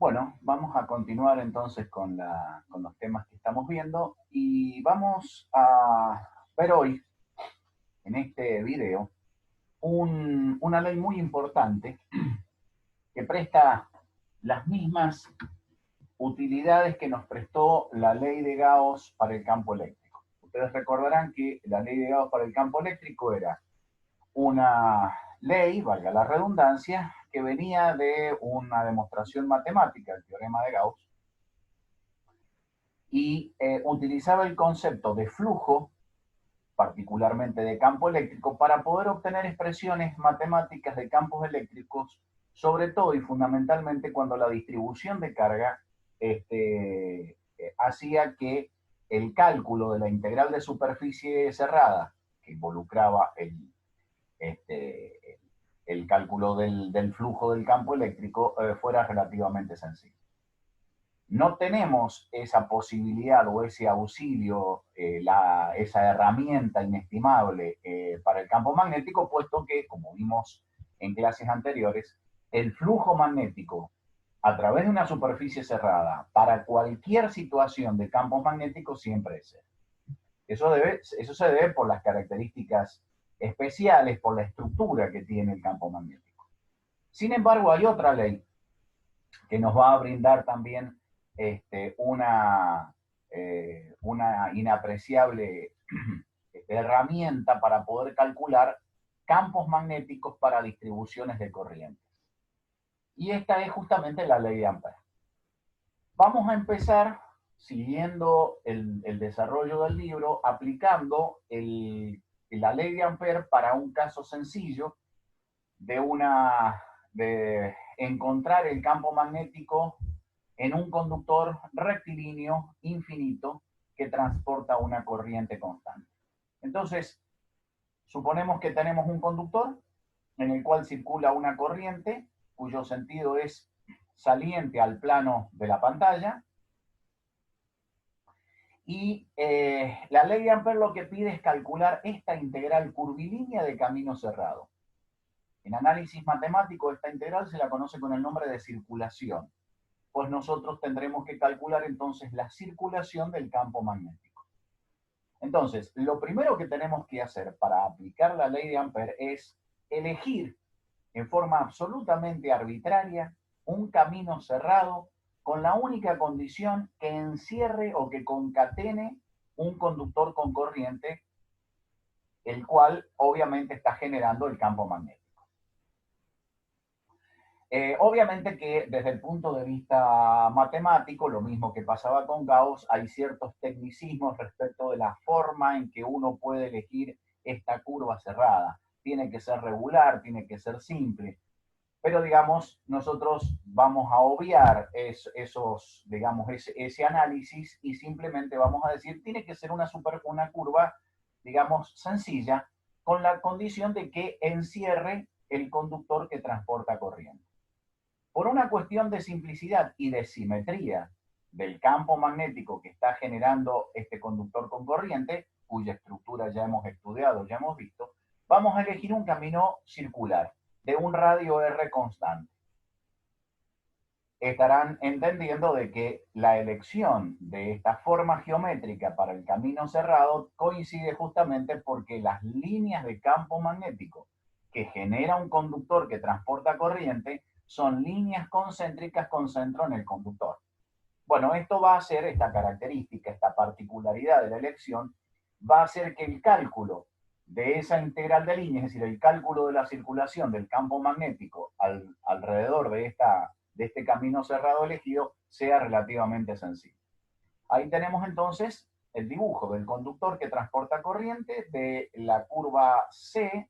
Bueno, vamos a continuar entonces con los temas que estamos viendo y vamos a ver hoy, en este video, una ley muy importante que presta las mismas utilidades que nos prestó la ley de Gauss para el campo eléctrico. Ustedes recordarán que la ley de Gauss para el campo eléctrico era una ley, valga la redundancia, que venía de una demostración matemática, el teorema de Gauss, y utilizaba el concepto de flujo, particularmente de campo eléctrico, para poder obtener expresiones matemáticas de campos eléctricos, sobre todo y fundamentalmente cuando la distribución de carga hacía que el cálculo de la integral de superficie cerrada, que involucraba el cálculo del flujo del campo eléctrico, fuera relativamente sencillo. No tenemos esa posibilidad o ese auxilio, esa herramienta inestimable para el campo magnético, puesto que, como vimos en clases anteriores, el flujo magnético a través de una superficie cerrada para cualquier situación de campos magnéticos siempre es cero. Eso se debe por las características especiales, por la estructura que tiene el campo magnético. Sin embargo, hay otra ley que nos va a brindar también una inapreciable herramienta para poder calcular campos magnéticos para distribuciones de corrientes. Y esta es justamente la ley de Ampère. Vamos a empezar siguiendo el desarrollo del libro, aplicando la ley de Ampère para un caso sencillo de encontrar el campo magnético en un conductor rectilíneo infinito que transporta una corriente constante. Entonces, suponemos que tenemos un conductor en el cual circula una corriente cuyo sentido es saliente al plano de la pantalla, y la ley de Ampère lo que pide es calcular esta integral curvilínea de camino cerrado. En análisis matemático esta integral se la conoce con el nombre de circulación, pues nosotros tendremos que calcular entonces la circulación del campo magnético. Entonces, lo primero que tenemos que hacer para aplicar la ley de Ampère es elegir en forma absolutamente arbitraria un camino cerrado con la única condición que encierre o que concatene un conductor con corriente, el cual obviamente está generando el campo magnético. Obviamente que desde el punto de vista matemático, lo mismo que pasaba con Gauss, hay ciertos tecnicismos respecto de la forma en que uno puede elegir esta curva cerrada. Tiene que ser regular, tiene que ser simple, pero digamos, nosotros vamos a obviar ese análisis y simplemente vamos a decir, tiene que ser una curva, digamos, sencilla, con la condición de que encierre el conductor que transporta corriente. Por una cuestión de simplicidad y de simetría del campo magnético que está generando este conductor con corriente, cuya estructura ya hemos estudiado, ya hemos visto, vamos a elegir un camino circular de un radio R constante. Estarán entendiendo de que la elección de esta forma geométrica para el camino cerrado coincide justamente porque las líneas de campo magnético que genera un conductor que transporta corriente son líneas concéntricas con centro en el conductor. Bueno, esto va a hacer, esta característica, esta particularidad de la elección, va a hacer que el cálculo de esa integral de línea, es decir, el cálculo de la circulación del campo magnético alrededor de este camino cerrado elegido, sea relativamente sencillo. Ahí tenemos entonces el dibujo del conductor que transporta corriente, de la curva C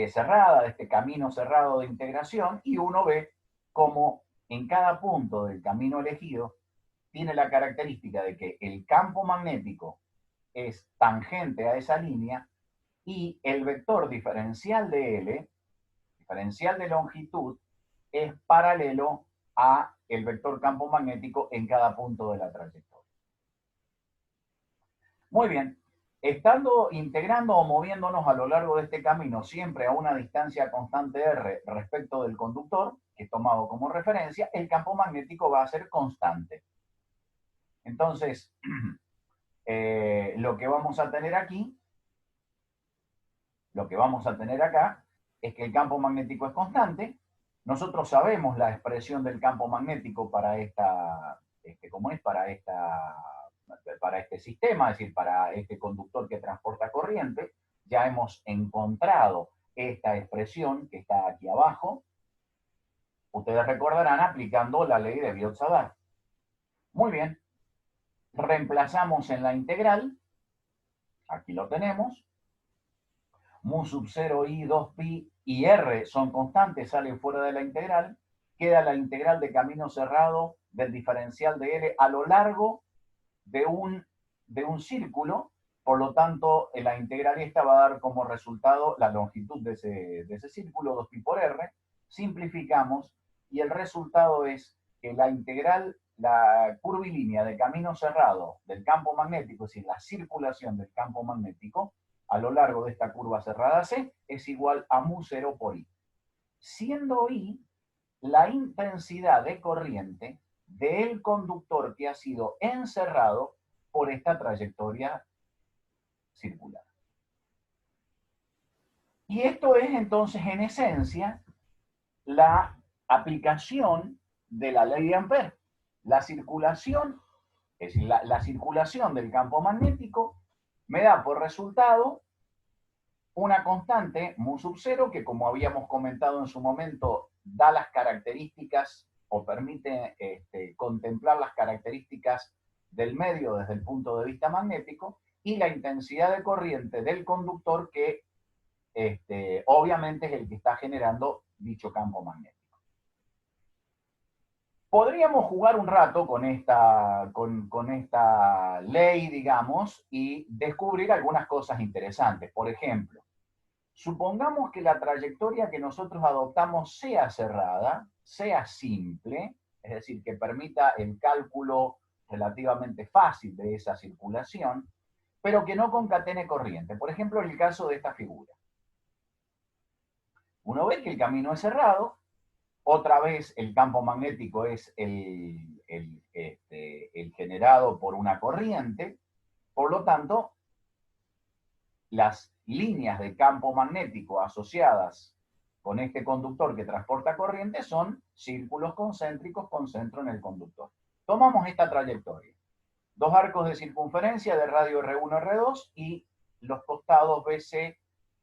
cerrada, de este camino cerrado de integración, y uno ve cómo en cada punto del camino elegido tiene la característica de que el campo magnético es tangente a esa línea y el vector diferencial de L, diferencial de longitud, es paralelo a el vector campo magnético en cada punto de la trayectoria. Muy bien, Estando integrando o moviéndonos a lo largo de este camino siempre a una distancia constante R respecto del conductor, que es tomado como referencia, el campo magnético va a ser constante. Entonces, lo que vamos a tener aquí, lo que vamos a tener acá, es que el campo magnético es constante. Nosotros sabemos la expresión del campo magnético para esta, ¿cómo es? Para este sistema, es decir, para este conductor que transporta corriente. Ya hemos encontrado esta expresión que está aquí abajo. Ustedes recordarán aplicando la ley de Biot-Savart. Muy bien. Reemplazamos en la integral. Aquí lo tenemos. Mu sub 0 i 2pi y r son constantes, salen fuera de la integral. Queda la integral de camino cerrado del diferencial de L a lo largo de un círculo. Por lo tanto, la integral esta va a dar como resultado la longitud de ese círculo, 2pi por r. Simplificamos y el resultado es que la integral, la curvilínea de camino cerrado del campo magnético, es decir, la circulación del campo magnético a lo largo de esta curva cerrada C, es igual a mu 0 por I. Siendo I la intensidad de corriente del conductor que ha sido encerrado por esta trayectoria circular. Y esto es entonces en esencia la aplicación de la ley de Ampère. La circulación, es decir, la circulación del campo magnético me da por resultado una constante, mu sub 0, que como habíamos comentado en su momento, da las características o permite contemplar las características del medio desde el punto de vista magnético, y la intensidad de corriente del conductor que obviamente es el que está generando dicho campo magnético. Podríamos jugar un rato con esta ley, digamos, y descubrir algunas cosas interesantes. Por ejemplo, supongamos que la trayectoria que nosotros adoptamos sea cerrada, sea simple, es decir, que permita el cálculo relativamente fácil de esa circulación, pero que no concatene corriente. Por ejemplo, en el caso de esta figura. Uno ve que el camino es cerrado, otra vez el campo magnético es el generado por una corriente, por lo tanto, las líneas de campo magnético asociadas con este conductor que transporta corriente son círculos concéntricos con centro en el conductor. Tomamos esta trayectoria. Dos arcos de circunferencia de radio R1, R2 y los costados BC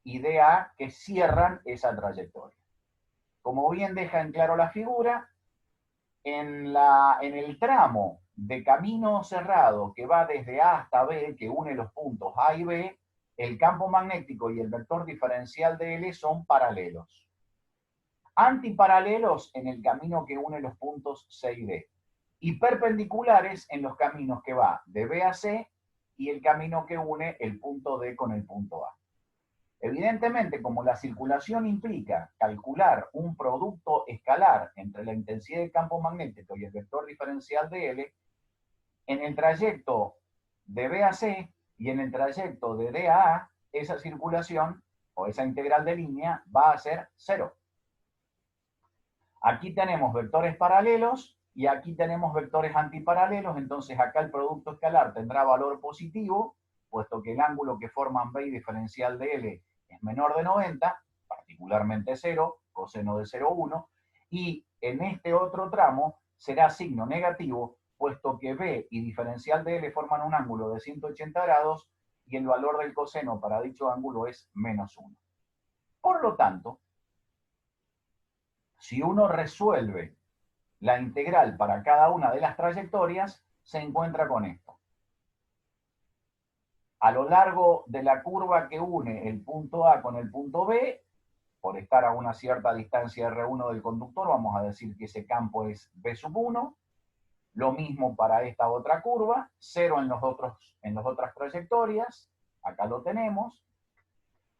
y DA que cierran esa trayectoria. Como bien deja en claro la figura, en el tramo de camino cerrado que va desde A hasta B, que une los puntos A y B, el campo magnético y el vector diferencial de L son paralelos. Antiparalelos en el camino que une los puntos C y D. Y perpendiculares en los caminos que va de B a C y el camino que une el punto D con el punto A. Evidentemente, como la circulación implica calcular un producto escalar entre la intensidad del campo magnético y el vector diferencial de L, en el trayecto de B a C y en el trayecto de D a A, esa circulación o esa integral de línea va a ser 0. Aquí tenemos vectores paralelos y aquí tenemos vectores antiparalelos, entonces acá el producto escalar tendrá valor positivo, puesto que el ángulo que forman B y diferencial de L es menor de 90, particularmente 0, coseno de 0,1, y en este otro tramo será signo negativo, puesto que B y diferencial de L forman un ángulo de 180 grados y el valor del coseno para dicho ángulo es menos 1. Por lo tanto, si uno resuelve la integral para cada una de las trayectorias, se encuentra con esto. A lo largo de la curva que une el punto A con el punto B, por estar a una cierta distancia R1 del conductor, vamos a decir que ese campo es B sub 1. Lo mismo para esta otra curva, 0 en las otras trayectorias, acá lo tenemos.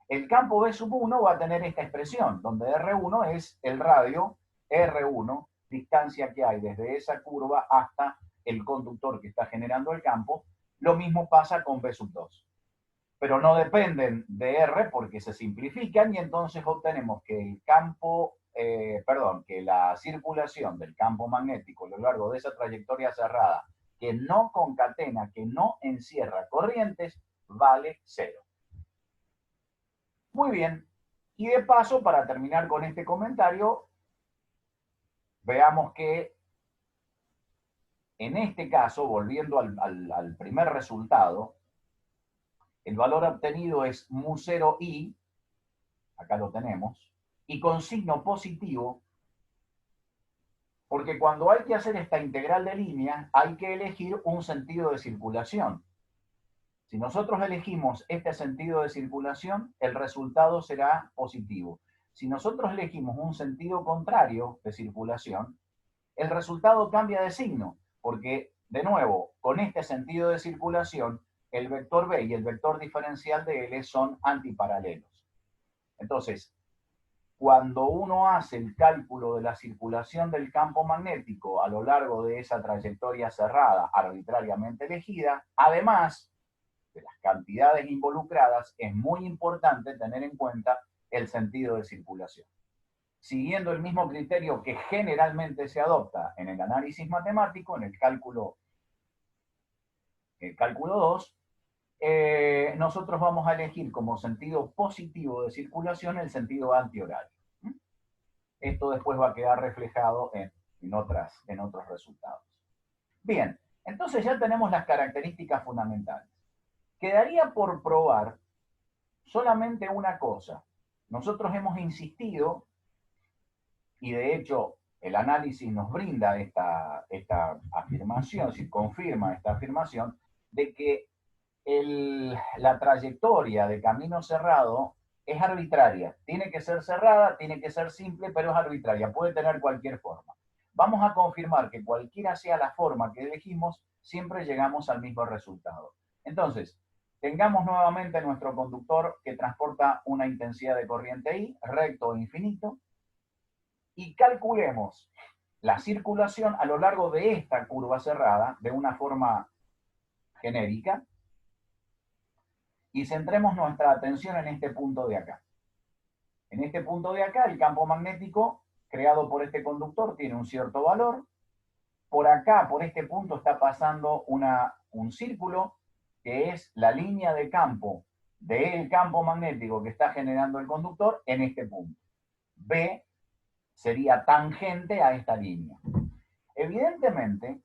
El campo B sub 1 va a tener esta expresión, donde R1 es el radio R1, distancia que hay desde esa curva hasta el conductor que está generando el campo. Lo mismo pasa con B sub 2. pero no dependen de R porque se simplifican y entonces obtenemos que el campo, que la circulación del campo magnético a lo largo de esa trayectoria cerrada que no concatena, que no encierra corrientes, vale 0. Muy bien. Y de paso, para terminar con este comentario, veamos que en este caso, volviendo al primer resultado, el valor obtenido es mu0i, acá lo tenemos, y con signo positivo, porque cuando hay que hacer esta integral de línea, hay que elegir un sentido de circulación. Si nosotros elegimos este sentido de circulación, el resultado será positivo. Si nosotros elegimos un sentido contrario de circulación, el resultado cambia de signo, porque, de nuevo, con este sentido de circulación, el vector B y el vector diferencial de L son antiparalelos. Entonces, cuando uno hace el cálculo de la circulación del campo magnético a lo largo de esa trayectoria cerrada arbitrariamente elegida, además de las cantidades involucradas, es muy importante tener en cuenta el sentido de circulación. Siguiendo el mismo criterio que generalmente se adopta en el análisis matemático, en el cálculo 2, nosotros vamos a elegir como sentido positivo de circulación el sentido antihorario. Esto después va a quedar reflejado en otros resultados. Bien, entonces ya tenemos las características fundamentales. Quedaría por probar solamente una cosa. Nosotros hemos insistido, y de hecho el análisis nos brinda esta afirmación, si confirma esta afirmación, de que la trayectoria de camino cerrado es arbitraria. Tiene que ser cerrada, tiene que ser simple, pero es arbitraria. Puede tener cualquier forma. Vamos a confirmar que cualquiera sea la forma que elegimos, siempre llegamos al mismo resultado. Entonces, tengamos nuevamente nuestro conductor que transporta una intensidad de corriente I, recto e infinito, y calculemos la circulación a lo largo de esta curva cerrada de una forma genérica, y centremos nuestra atención en este punto de acá. En este punto de acá, el campo magnético creado por este conductor tiene un cierto valor. Por acá, por este punto, está pasando un círculo, que es la línea de campo del campo magnético que está generando el conductor en este punto. B sería tangente a esta línea. Evidentemente,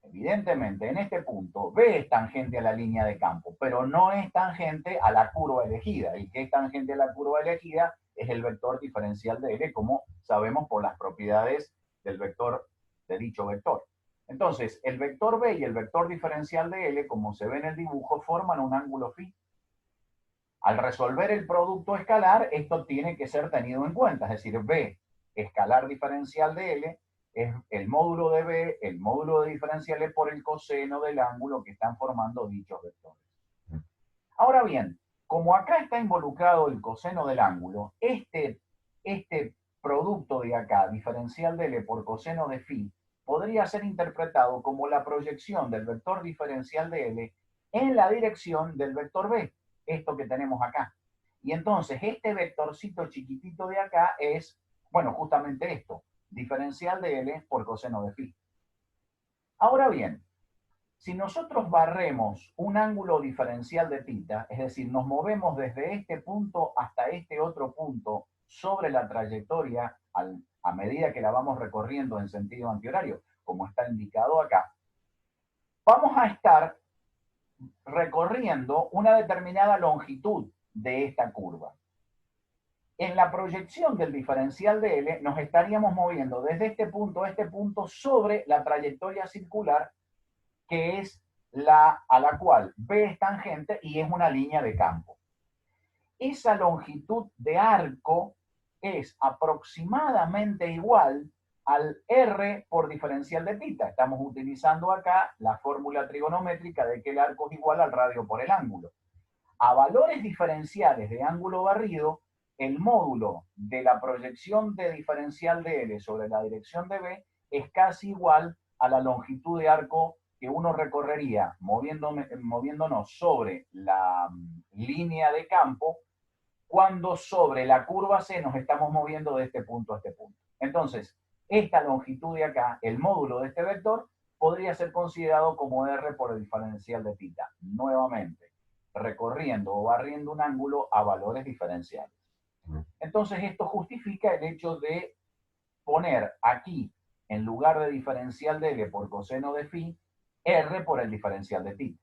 en este punto, B es tangente a la línea de campo, pero no es tangente a la curva elegida. El que es tangente a la curva elegida es el vector diferencial de L, como sabemos por las propiedades del vector, de dicho vector. Entonces, el vector B y el vector diferencial de L, como se ve en el dibujo, forman un ángulo phi. Al resolver el producto escalar, esto tiene que ser tenido en cuenta, es decir, B escalar diferencial de L es el módulo de B, el módulo de diferencial es por el coseno del ángulo que están formando dichos vectores. Ahora bien, como acá está involucrado el coseno del ángulo, este producto de acá, diferencial de L por coseno de phi, podría ser interpretado como la proyección del vector diferencial de L en la dirección del vector B, esto que tenemos acá. Y entonces este vectorcito chiquitito de acá es, bueno, justamente esto, diferencial de L por coseno de phi. Ahora bien, si nosotros barremos un ángulo diferencial de θ, es decir, nos movemos desde este punto hasta este otro punto sobre la trayectoria a medida que la vamos recorriendo en sentido antihorario, como está indicado acá, vamos a estar recorriendo una determinada longitud de esta curva. En la proyección del diferencial de L nos estaríamos moviendo desde este punto a este punto sobre la trayectoria circular, que es a la cual B es tangente y es una línea de campo. Esa longitud de arco es aproximadamente igual al R por diferencial de θ. Estamos utilizando acá la fórmula trigonométrica de que el arco es igual al radio por el ángulo. A valores diferenciales de ángulo barrido, el módulo de la proyección de diferencial de L sobre la dirección de B es casi igual a la longitud de arco que uno recorrería moviéndonos sobre la línea de campo cuando sobre la curva C nos estamos moviendo de este punto a este punto. Entonces, esta longitud de acá, el módulo de este vector, podría ser considerado como R por el diferencial de θ. Nuevamente, recorriendo o barriendo un ángulo a valores diferenciales. Entonces, esto justifica el hecho de poner aquí, en lugar de diferencial de L por coseno de phi, R por el diferencial de θ.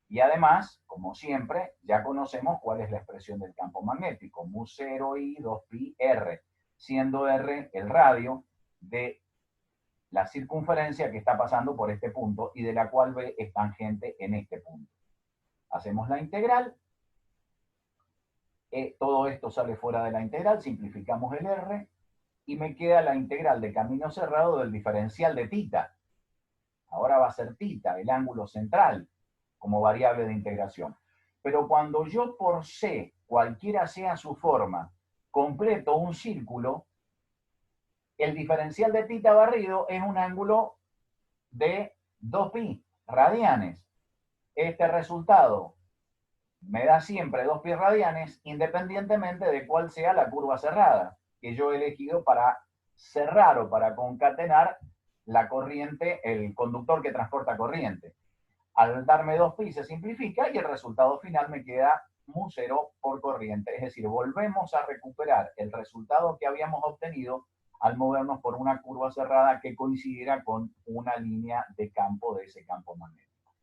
Y además, como siempre, ya conocemos cuál es la expresión del campo magnético, mu0 i 2pi r, siendo r el radio de la circunferencia que está pasando por este punto y de la cual B es tangente en este punto. Hacemos la integral, todo esto sale fuera de la integral, simplificamos el r, y me queda la integral de camino cerrado del diferencial de θ. Ahora va a ser θ, el ángulo central, como variable de integración. Pero cuando yo por C, cualquiera sea su forma, completo un círculo, el diferencial de θ barrido es un ángulo de 2pi radianes. Este resultado me da siempre 2pi radianes, independientemente de cuál sea la curva cerrada que yo he elegido para cerrar o para concatenar la corriente, el conductor que transporta corriente. Al darme 2pi se simplifica y el resultado final me queda mu0 por corriente. Es decir, volvemos a recuperar el resultado que habíamos obtenido al movernos por una curva cerrada que coincidiera con una línea de campo de ese campo magnético.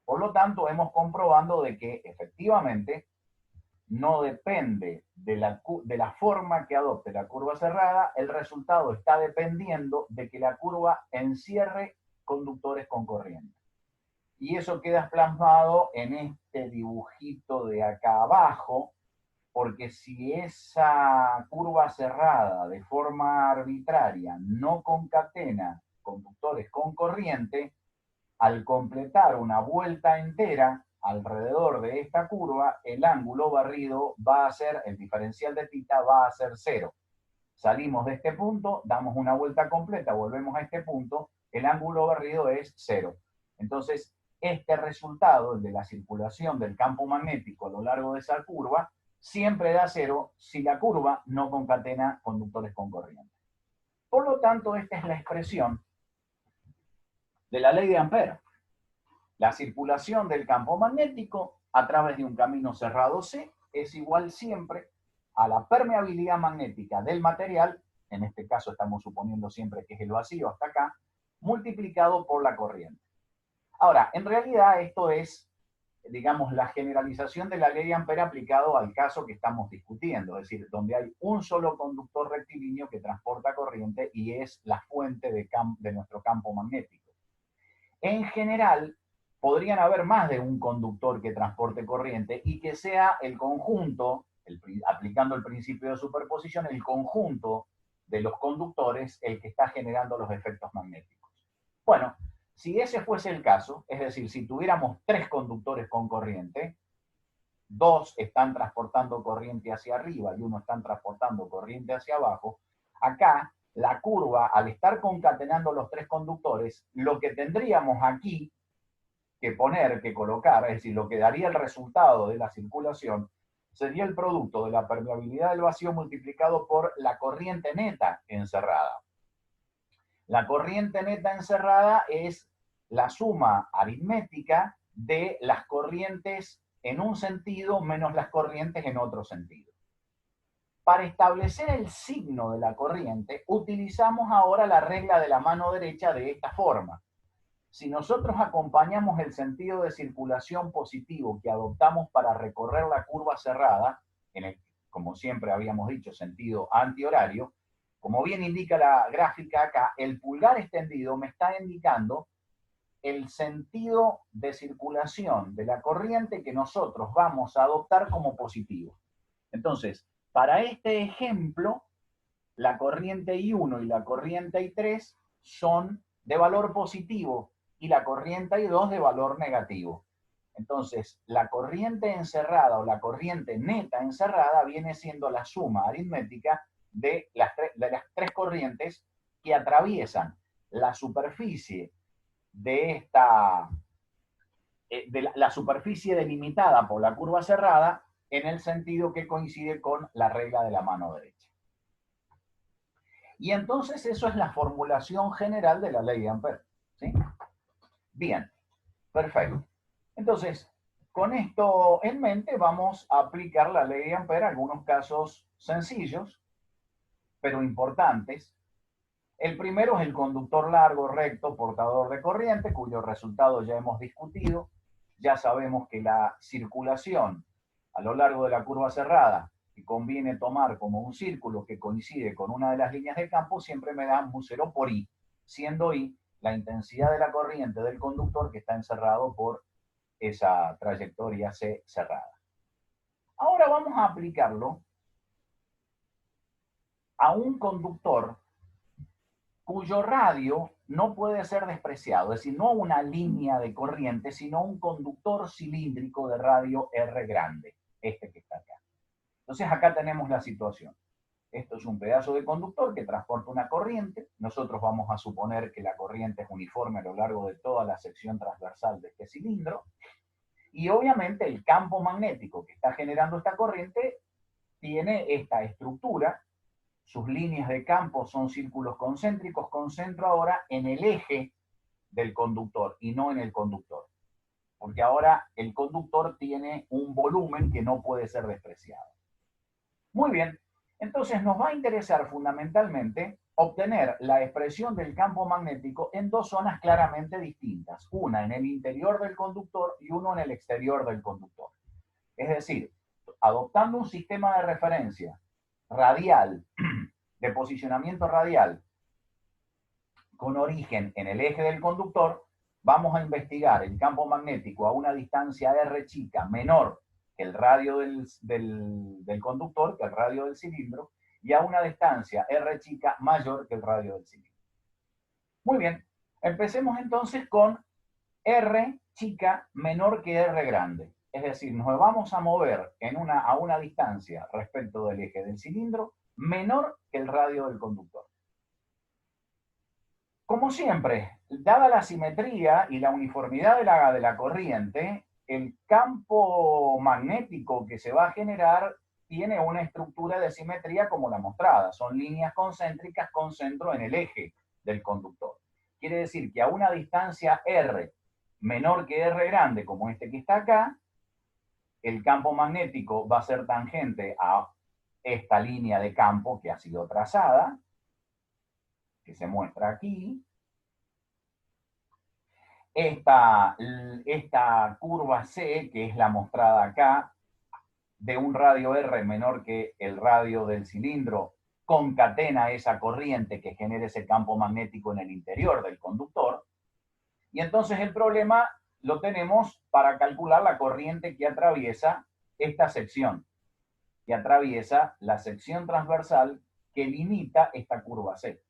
Por lo tanto, hemos comprobado de que efectivamente no depende de la forma que adopte la curva cerrada, el resultado está dependiendo de que la curva encierre conductores con corriente. Y eso queda plasmado en este dibujito de acá abajo, porque si esa curva cerrada de forma arbitraria no concatena conductores con corriente, al completar una vuelta entera alrededor de esta curva, el ángulo barrido va a ser, el diferencial de θ va a ser 0. Salimos de este punto, damos una vuelta completa, volvemos a este punto, el ángulo barrido es 0. Entonces, este resultado, el de la circulación del campo magnético a lo largo de esa curva, siempre da 0 si la curva no concatena conductores con corriente. Por lo tanto, esta es la expresión de la ley de Ampère. La circulación del campo magnético a través de un camino cerrado C es igual siempre a la permeabilidad magnética del material, en este caso estamos suponiendo siempre que es el vacío hasta acá, multiplicado por la corriente. Ahora, en realidad esto es, digamos, la generalización de la ley de Ampère aplicado al caso que estamos discutiendo, es decir, donde hay un solo conductor rectilíneo que transporta corriente y es la fuente de nuestro campo magnético. En general, podrían haber más de un conductor que transporte corriente y que sea el conjunto, aplicando el principio de superposición, el conjunto de los conductores el que está generando los efectos magnéticos. Bueno, si ese fuese el caso, es decir, si tuviéramos 3 conductores con corriente, 2 están transportando corriente hacia arriba y 1 están transportando corriente hacia abajo, acá la curva, al estar concatenando los 3 conductores, lo que tendríamos aquí que poner, que colocar, es decir, lo que daría el resultado de la circulación, sería el producto de la permeabilidad del vacío multiplicado por la corriente neta encerrada. La corriente neta encerrada es la suma aritmética de las corrientes en un sentido menos las corrientes en otro sentido. Para establecer el signo de la corriente, utilizamos ahora la regla de la mano derecha de esta forma. Si nosotros acompañamos el sentido de circulación positivo que adoptamos para recorrer la curva cerrada, en el, como siempre habíamos dicho, sentido antihorario, como bien indica la gráfica acá, el pulgar extendido me está indicando el sentido de circulación de la corriente que nosotros vamos a adoptar como positivo. Entonces, para este ejemplo, la corriente I1 y la corriente I3 son de valor positivo y la corriente I2 de valor negativo. Entonces, la corriente encerrada o la corriente neta encerrada viene siendo la suma aritmética de las tres corrientes que atraviesan la superficie de esta de la superficie delimitada por la curva cerrada en el sentido que coincide con la regla de la mano derecha. Y entonces eso es la formulación general de la ley de Ampère, ¿sí? Bien, perfecto. Entonces, con esto en mente vamos a aplicar la ley de Ampère a algunos casos sencillos, pero importantes. El primero es el conductor largo, recto, portador de corriente, cuyo resultado ya hemos discutido. Ya sabemos que la circulación a lo largo de la curva cerrada, que conviene tomar como un círculo que coincide con una de las líneas de campo, siempre me da mu0 por I, siendo I la intensidad de la corriente del conductor que está encerrado por esa trayectoria C cerrada. Ahora vamos a aplicarlo a un conductor cuyo radio no puede ser despreciado, es decir, no una línea de corriente, sino un conductor cilíndrico de radio R grande, este que está acá. Entonces acá tenemos la situación. Esto es un pedazo de conductor que transporta una corriente. Nosotros vamos a suponer que la corriente es uniforme a lo largo de toda la sección transversal de este cilindro. Y obviamente el campo magnético que está generando esta corriente tiene esta estructura. Sus líneas de campo son círculos concéntricos con centro ahora en el eje del conductor y no en el conductor. Porque ahora el conductor tiene un volumen que no puede ser despreciado. Muy bien, entonces nos va a interesar fundamentalmente obtener la expresión del campo magnético en dos zonas claramente distintas, una en el interior del conductor y uno en el exterior del conductor. Es decir, adoptando un sistema de referencia radial, de posicionamiento radial, con origen en el eje del conductor, vamos a investigar el campo magnético a una distancia r chica menor que el radio del conductor, que el radio del cilindro, y a una distancia r chica mayor que el radio del cilindro. Muy bien, empecemos entonces con r chica menor que r grande. Es decir, nos vamos a mover a una distancia respecto del eje del cilindro menor que el radio del conductor. Como siempre, dada la simetría y la uniformidad de la corriente, el campo magnético que se va a generar tiene una estructura de simetría como la mostrada. Son líneas concéntricas con centro en el eje del conductor. Quiere decir que a una distancia r menor que r grande, como este que está acá, el campo magnético va a ser tangente a esta línea de campo que ha sido trazada, que se muestra aquí. Esta curva C, que es la mostrada acá, de un radio R menor que el radio del cilindro, concatena esa corriente que genera ese campo magnético en el interior del conductor. Y entonces el problema lo tenemos para calcular la corriente que atraviesa esta sección, que atraviesa la sección transversal que limita esta curva C.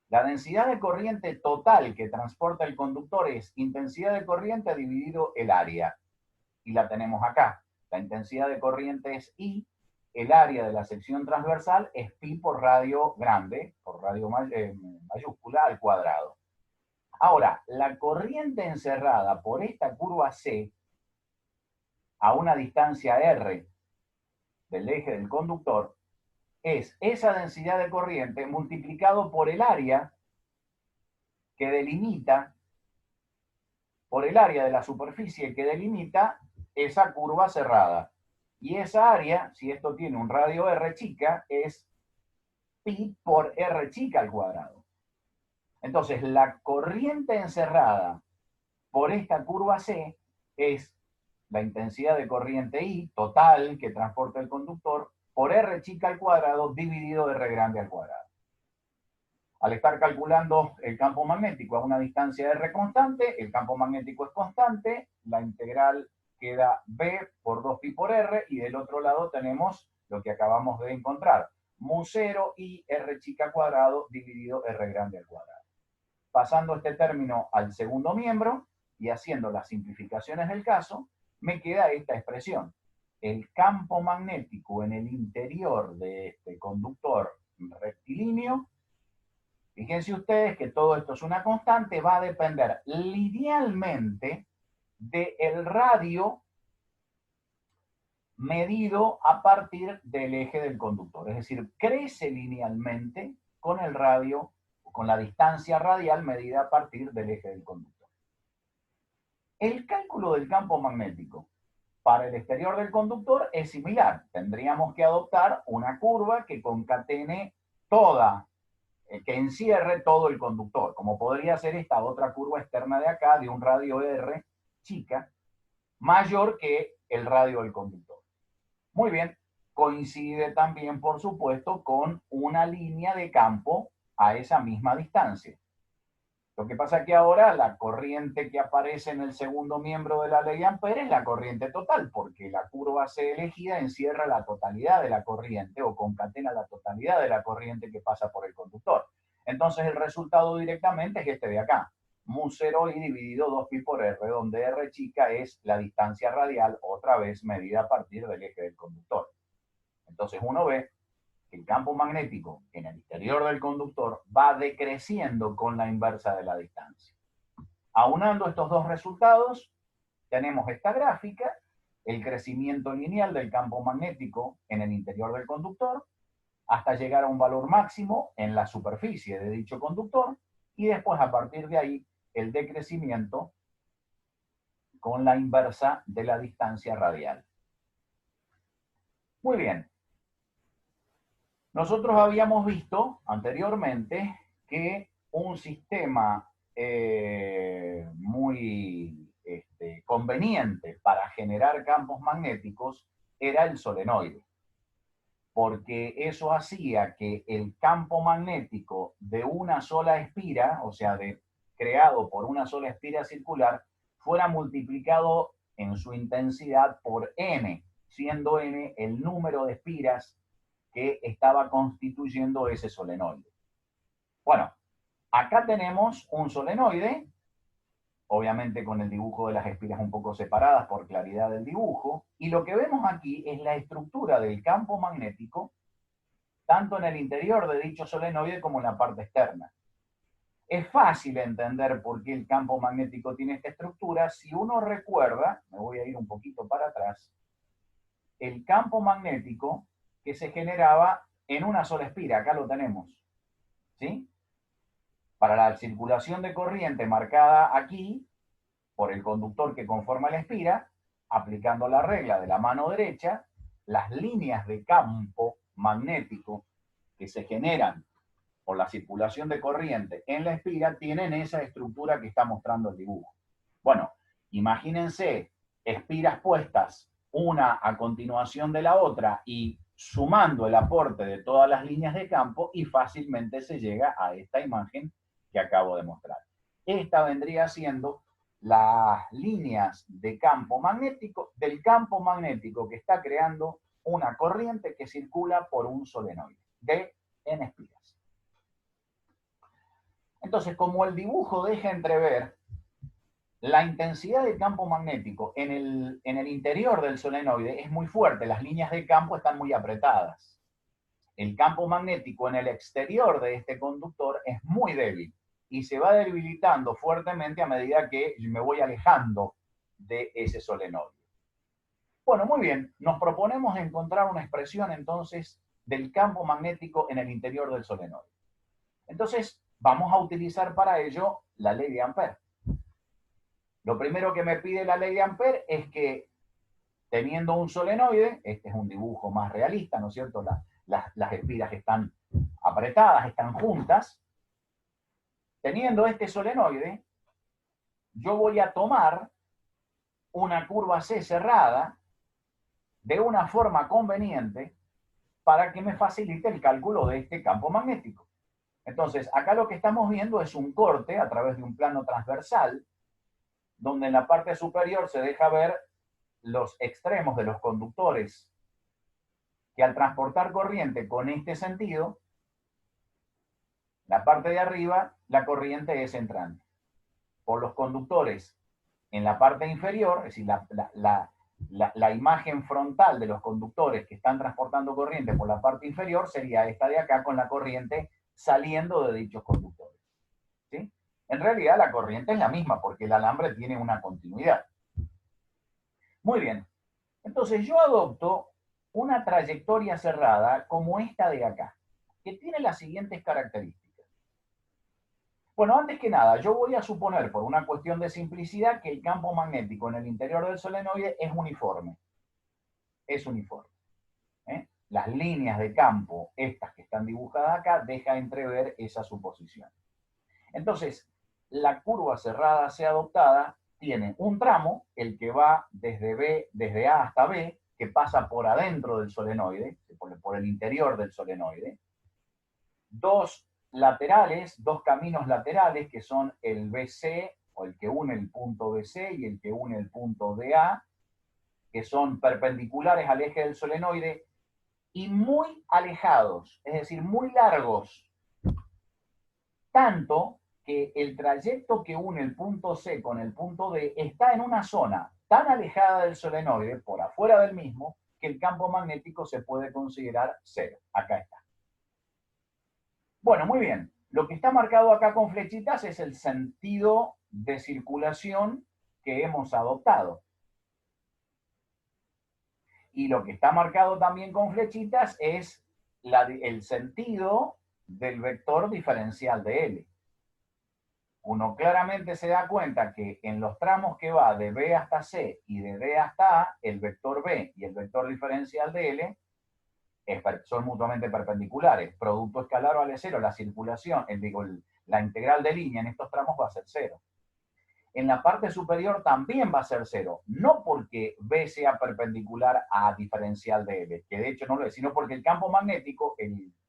La densidad de corriente total que transporta el conductor es intensidad de corriente dividido el área. Y la tenemos acá. La intensidad de corriente es I, el área de la sección transversal es pi por radio grande, por radio mayúscula al cuadrado. Ahora, la corriente encerrada por esta curva C a una distancia R del eje del conductor es esa densidad de corriente multiplicado por el área que delimita, por el área de la superficie que delimita esa curva cerrada. Y esa área, si esto tiene un radio r chica, es pi por r chica al cuadrado. Entonces, la corriente encerrada por esta curva C es la intensidad de corriente I total que transporta el conductor por r chica al cuadrado dividido r grande al cuadrado. Al estar calculando el campo magnético a una distancia r constante, el campo magnético es constante, la integral queda B por 2pi por R, y del otro lado tenemos lo que acabamos de encontrar, mu0 y r chica cuadrado dividido r grande al cuadrado. Pasando este término al segundo miembro y haciendo las simplificaciones del caso, me queda esta expresión. El campo magnético en el interior de este conductor rectilíneo, fíjense ustedes que todo esto es una constante, va a depender linealmente del radio medido a partir del eje del conductor. Es decir, crece linealmente con el radio, con la distancia radial medida a partir del eje del conductor. El cálculo del campo magnético para el exterior del conductor es similar. Tendríamos que adoptar una curva que concatene toda, que encierre todo el conductor, como podría ser esta otra curva externa de acá, de un radio R chica, mayor que el radio del conductor. Muy bien, coincide también, por supuesto, con una línea de campo a esa misma distancia. Lo que pasa es que ahora la corriente que aparece en el segundo miembro de la ley de Ampère es la corriente total, porque la curva C elegida encierra la totalidad de la corriente o concatena la totalidad de la corriente que pasa por el conductor. Entonces el resultado directamente es este de acá, mu0i dividido 2pi por r, donde r chica es la distancia radial, otra vez medida a partir del eje del conductor. Entonces uno ve que el campo magnético en el interior del conductor va decreciendo con la inversa de la distancia. Aunando estos dos resultados, tenemos esta gráfica, el crecimiento lineal del campo magnético en el interior del conductor, hasta llegar a un valor máximo en la superficie de dicho conductor, y después a partir de ahí el decrecimiento con la inversa de la distancia radial. Muy bien. Nosotros habíamos visto anteriormente que un sistema muy conveniente para generar campos magnéticos era el solenoide, porque eso hacía que el campo magnético de una sola espira, o sea, creado por una sola espira circular, fuera multiplicado en su intensidad por n, siendo n el número de espiras que estaba constituyendo ese solenoide. Bueno, acá tenemos un solenoide, obviamente con el dibujo de las espiras un poco separadas por claridad del dibujo, y lo que vemos aquí es la estructura del campo magnético, tanto en el interior de dicho solenoide como en la parte externa. Es fácil entender por qué el campo magnético tiene esta estructura si uno recuerda, me voy a ir un poquito para atrás, el campo magnético que se generaba en una sola espira, acá lo tenemos, ¿sí? Para la circulación de corriente marcada aquí, por el conductor que conforma la espira, aplicando la regla de la mano derecha, las líneas de campo magnético que se generan por la circulación de corriente en la espira tienen esa estructura que está mostrando el dibujo. Bueno, imagínense espiras puestas una a continuación de la otra y sumando el aporte de todas las líneas de campo y fácilmente se llega a esta imagen que acabo de mostrar. Esta vendría siendo las líneas de campo magnético, del campo magnético que está creando una corriente que circula por un solenoide de n espiras. Entonces, como el dibujo deja entrever la intensidad del campo magnético en el interior del solenoide es muy fuerte, las líneas de campo están muy apretadas. El campo magnético en el exterior de este conductor es muy débil y se va debilitando fuertemente a medida que me voy alejando de ese solenoide. Bueno, muy bien, nos proponemos encontrar una expresión entonces del campo magnético en el interior del solenoide. Entonces, vamos a utilizar para ello la ley de Ampère. Lo primero que me pide la ley de Ampère es que, teniendo un solenoide, este es un dibujo más realista, ¿no es cierto? Las espiras están apretadas, están juntas. Teniendo este solenoide, yo voy a tomar una curva C cerrada de una forma conveniente para que me facilite el cálculo de este campo magnético. Entonces, acá lo que estamos viendo es un corte a través de un plano transversal, donde en la parte superior se deja ver los extremos de los conductores que al transportar corriente con este sentido, la parte de arriba, la corriente es entrante. Por los conductores en la parte inferior, es decir, la imagen frontal de los conductores que están transportando corriente por la parte inferior sería esta de acá con la corriente saliendo de dichos conductores. ¿Sí? En realidad la corriente es la misma porque el alambre tiene una continuidad. Muy bien. Entonces yo adopto una trayectoria cerrada como esta de acá, que tiene las siguientes características. Bueno, antes que nada, yo voy a suponer, por una cuestión de simplicidad, que el campo magnético en el interior del solenoide es uniforme. Es uniforme. Las líneas de campo, estas que están dibujadas acá, dejan entrever esa suposición. Entonces, la curva cerrada C adoptada tiene un tramo, el que va desde A hasta B, que pasa por adentro del solenoide, por el interior del solenoide. Dos laterales, dos caminos laterales, que son el BC, o el que une el punto BC y el que une el punto DA, que son perpendiculares al eje del solenoide y muy alejados, es decir, muy largos, tanto que el trayecto que une el punto C con el punto D está en una zona tan alejada del solenoide, por afuera del mismo, que el campo magnético se puede considerar cero. Acá está. Bueno, muy bien. Lo que está marcado acá con flechitas es el sentido de circulación que hemos adoptado. Y lo que está marcado también con flechitas es el sentido del vector diferencial de L. Uno claramente se da cuenta que en los tramos que va de B hasta C y de D hasta A, el vector B y el vector diferencial de L son mutuamente perpendiculares. Producto escalar vale cero. La circulación, la integral de línea en estos tramos va a ser cero. En la parte superior también va a ser cero. No porque B sea perpendicular a diferencial de L, que de hecho no lo es, sino porque el campo magnético,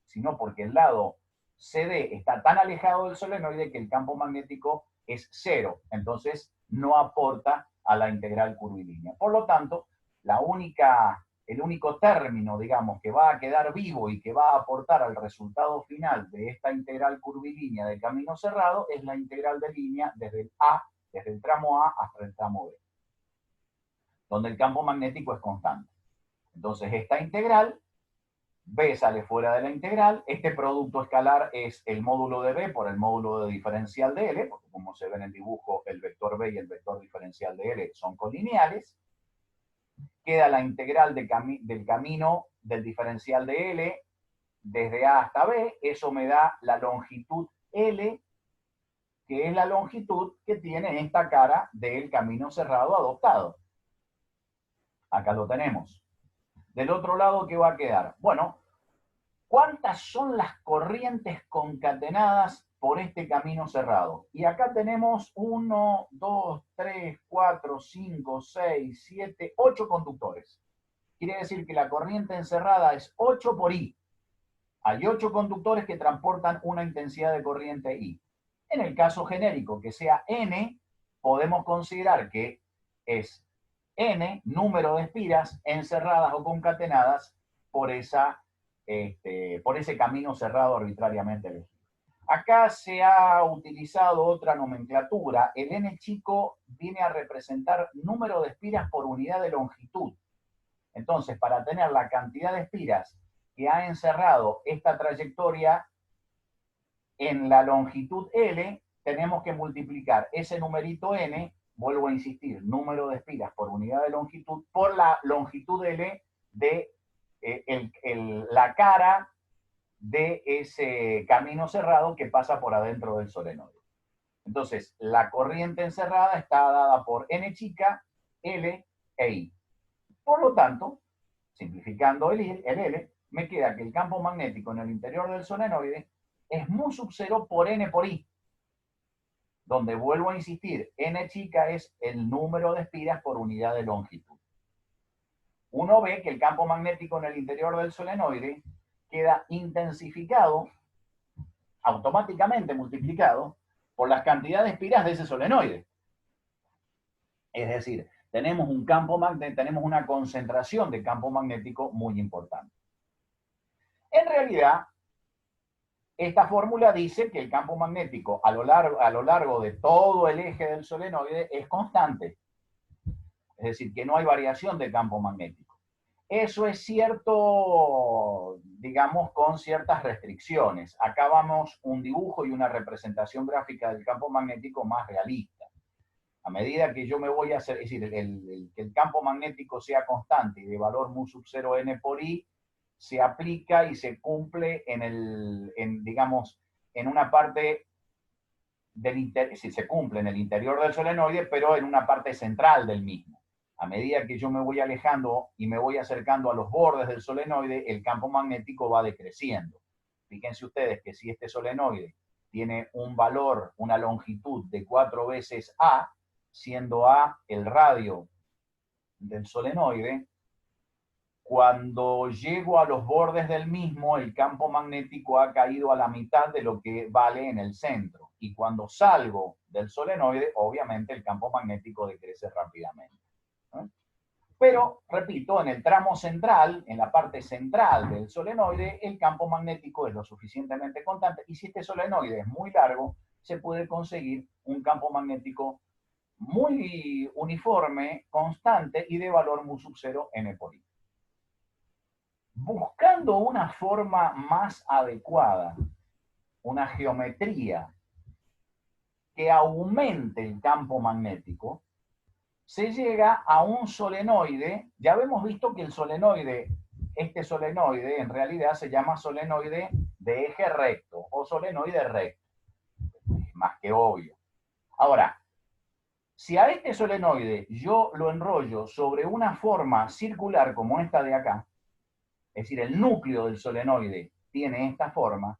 sino porque el lado CD está tan alejado del solenoide que el campo magnético es cero. Entonces no aporta a la integral curvilínea. Por lo tanto, el único término, digamos, que va a quedar vivo y que va a aportar al resultado final de esta integral curvilínea de camino cerrado es la integral de línea desde el tramo A hasta el tramo B, donde el campo magnético es constante. Entonces, esta integral, B sale fuera de la integral, este producto escalar es el módulo de B por el módulo de diferencial de L, porque como se ve en el dibujo, el vector B y el vector diferencial de L son colineales. Queda la integral del camino del diferencial de L desde A hasta B, eso me da la longitud L, que es la longitud que tiene esta cara del camino cerrado adoptado. Acá lo tenemos. Del otro lado, ¿qué va a quedar? Bueno, ¿cuántas son las corrientes concatenadas por este camino cerrado? Y acá tenemos 1, 2, 3, 4, 5, 6, 7, 8 conductores. Quiere decir que la corriente encerrada es 8 por I. Hay 8 conductores que transportan una intensidad de corriente I. En el caso genérico, que sea N, podemos considerar que es N número de espiras encerradas o concatenadas por ese camino cerrado arbitrariamente elegido. Acá se ha utilizado otra nomenclatura. El N chico viene a representar número de espiras por unidad de longitud. Entonces, para tener la cantidad de espiras que ha encerrado esta trayectoria en la longitud L, tenemos que multiplicar ese numerito N, vuelvo a insistir, número de espiras por unidad de longitud, por la longitud L de la cara de ese camino cerrado que pasa por adentro del solenoide. Entonces, la corriente encerrada está dada por N chica, L e I. Por lo tanto, simplificando el L, me queda que el campo magnético en el interior del solenoide es mu sub 0 por N por I, donde vuelvo a insistir, N chica es el número de espiras por unidad de longitud. Uno ve que el campo magnético en el interior del solenoide queda intensificado, automáticamente multiplicado, por las cantidades de espiras de ese solenoide. Es decir, tenemos una concentración de campo magnético muy importante. En realidad, esta fórmula dice que el campo magnético a lo largo de todo el eje del solenoide es constante. Es decir, que no hay variación de campo magnético. Eso es cierto, digamos, con ciertas restricciones. Acá vamos un dibujo y una representación gráfica del campo magnético más realista. A medida que yo me voy a hacer, es decir, que el campo magnético sea constante y de valor mu sub 0 n por i, se aplica y se cumple digamos, en una parte si se cumple en el interior del solenoide, pero en una parte central del mismo. A medida que yo me voy alejando y me voy acercando a los bordes del solenoide, el campo magnético va decreciendo. Fíjense ustedes que si este solenoide tiene un valor, una longitud de 4 veces A, siendo A el radio del solenoide, cuando llego a los bordes del mismo, el campo magnético ha caído a la mitad de lo que vale en el centro. Y cuando salgo del solenoide, obviamente el campo magnético decrece rápidamente. Pero, repito, en el tramo central, en la parte central del solenoide, el campo magnético es lo suficientemente constante. Y si este solenoide es muy largo, se puede conseguir un campo magnético muy uniforme, constante y de valor mu sub 0 n por i. Buscando una forma más adecuada, una geometría que aumente el campo magnético, se llega a un solenoide. Ya hemos visto que el solenoide, este solenoide en realidad se llama solenoide de eje recto o solenoide recto. Es más que obvio. Ahora, si a este solenoide yo lo enrollo sobre una forma circular como esta de acá, es decir, el núcleo del solenoide tiene esta forma,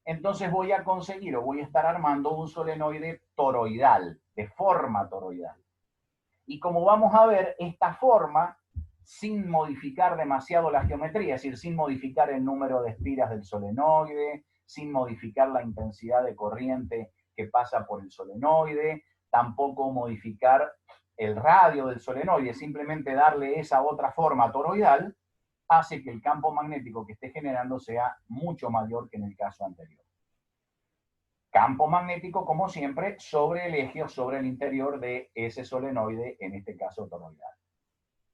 entonces voy a conseguir o voy a estar armando un solenoide toroidal, de forma toroidal. Y como vamos a ver, esta forma, sin modificar demasiado la geometría, es decir, sin modificar el número de espiras del solenoide, sin modificar la intensidad de corriente que pasa por el solenoide, tampoco modificar el radio del solenoide, simplemente darle esa otra forma toroidal, hace que el campo magnético que esté generando sea mucho mayor que en el caso anterior. Campo magnético, como siempre, sobre el eje o sobre el interior de ese solenoide, en este caso toroidal.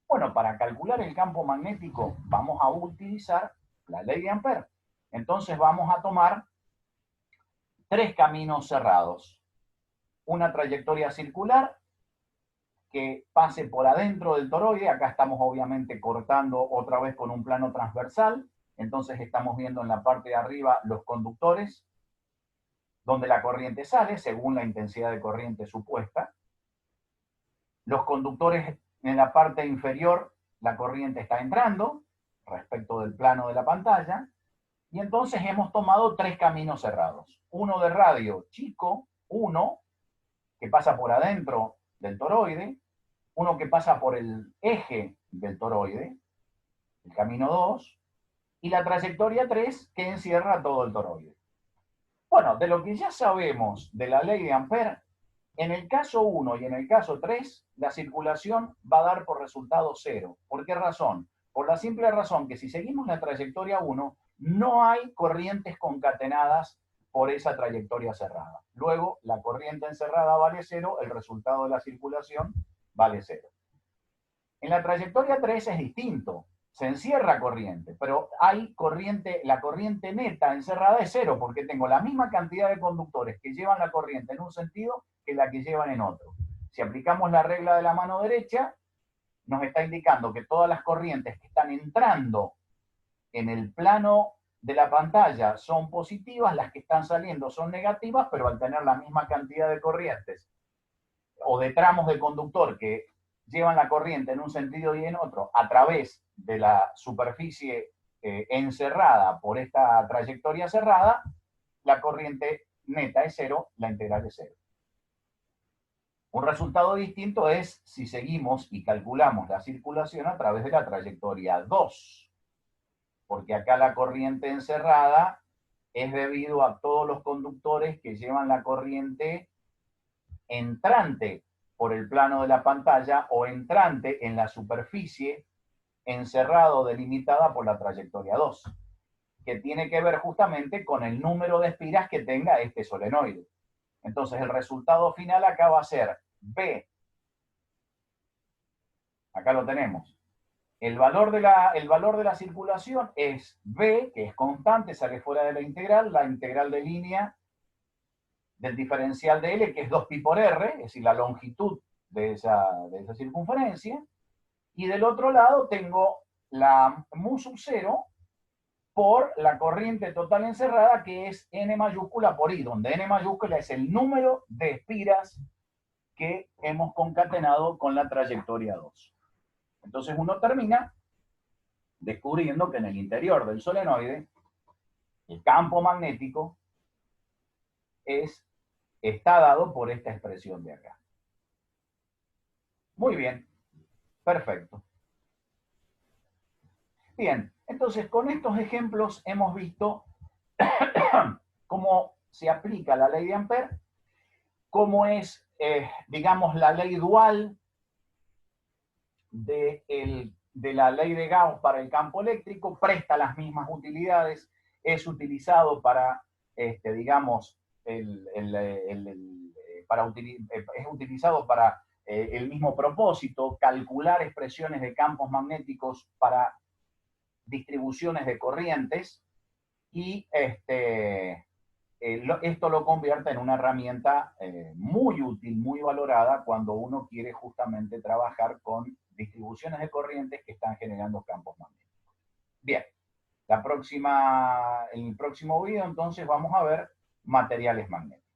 Bueno, para calcular el campo magnético vamos a utilizar la ley de Ampère. Entonces vamos a tomar 3 caminos cerrados. Una trayectoria circular que pase por adentro del toroide. Acá estamos obviamente cortando otra vez con un plano transversal. Entonces estamos viendo en la parte de arriba los conductores, donde la corriente sale según la intensidad de corriente supuesta. Los conductores en la parte inferior, la corriente está entrando respecto del plano de la pantalla. Y entonces hemos tomado 3 caminos cerrados. Uno de radio chico, 1, que pasa por adentro del toroide. Uno que pasa por el eje del toroide, el camino 2, y la trayectoria 3 que encierra todo el toroide. Bueno, de lo que ya sabemos de la ley de Ampère, en el caso 1 y en el caso 3, la circulación va a dar por resultado 0. ¿Por qué razón? Por la simple razón que si seguimos la trayectoria 1, no hay corrientes concatenadas por esa trayectoria cerrada. Luego, la corriente encerrada vale 0, el resultado de la circulación vale 0. En la trayectoria 3 es distinto. Se encierra corriente, pero hay corriente, la corriente neta encerrada es 0, porque tengo la misma cantidad de conductores que llevan la corriente en un sentido que la que llevan en otro. Si aplicamos la regla de la mano derecha, nos está indicando que todas las corrientes que están entrando en el plano de la pantalla son positivas, las que están saliendo son negativas, pero al tener la misma cantidad de corrientes o de tramos de conductor que llevan la corriente en un sentido y en otro a través de la superficie encerrada por esta trayectoria cerrada, la corriente neta es 0, la integral es 0. Un resultado distinto es si seguimos y calculamos la circulación a través de la trayectoria 2, porque acá la corriente encerrada es debido a todos los conductores que llevan la corriente entrante por el plano de la pantalla o entrante en la superficie encerrado delimitada por la trayectoria 2, que tiene que ver justamente con el número de espiras que tenga este solenoide. Entonces el resultado final acá va a ser B. Acá lo tenemos. El valor de la circulación es B, que es constante, sale fuera de la integral de línea del diferencial de L, que es 2pi por R, es decir, la longitud de esa circunferencia, y del otro lado tengo la mu sub 0 por la corriente total encerrada, que es N mayúscula por I, donde N mayúscula es el número de espiras que hemos concatenado con la trayectoria 2. Entonces uno termina descubriendo que en el interior del solenoide el campo magnético está dado por esta expresión de acá. Muy bien, perfecto. Bien, entonces con estos ejemplos hemos visto cómo se aplica la ley de Ampère, cómo es, digamos, la ley dual de la ley de Gauss para el campo eléctrico, presta las mismas utilidades, es utilizado para, digamos, es utilizado para el mismo propósito, calcular expresiones de campos magnéticos para distribuciones de corrientes, y esto lo convierte en una herramienta muy útil, muy valorada cuando uno quiere justamente trabajar con distribuciones de corrientes que están generando campos magnéticos. Bien, en el próximo video entonces vamos a ver materiales magnéticos.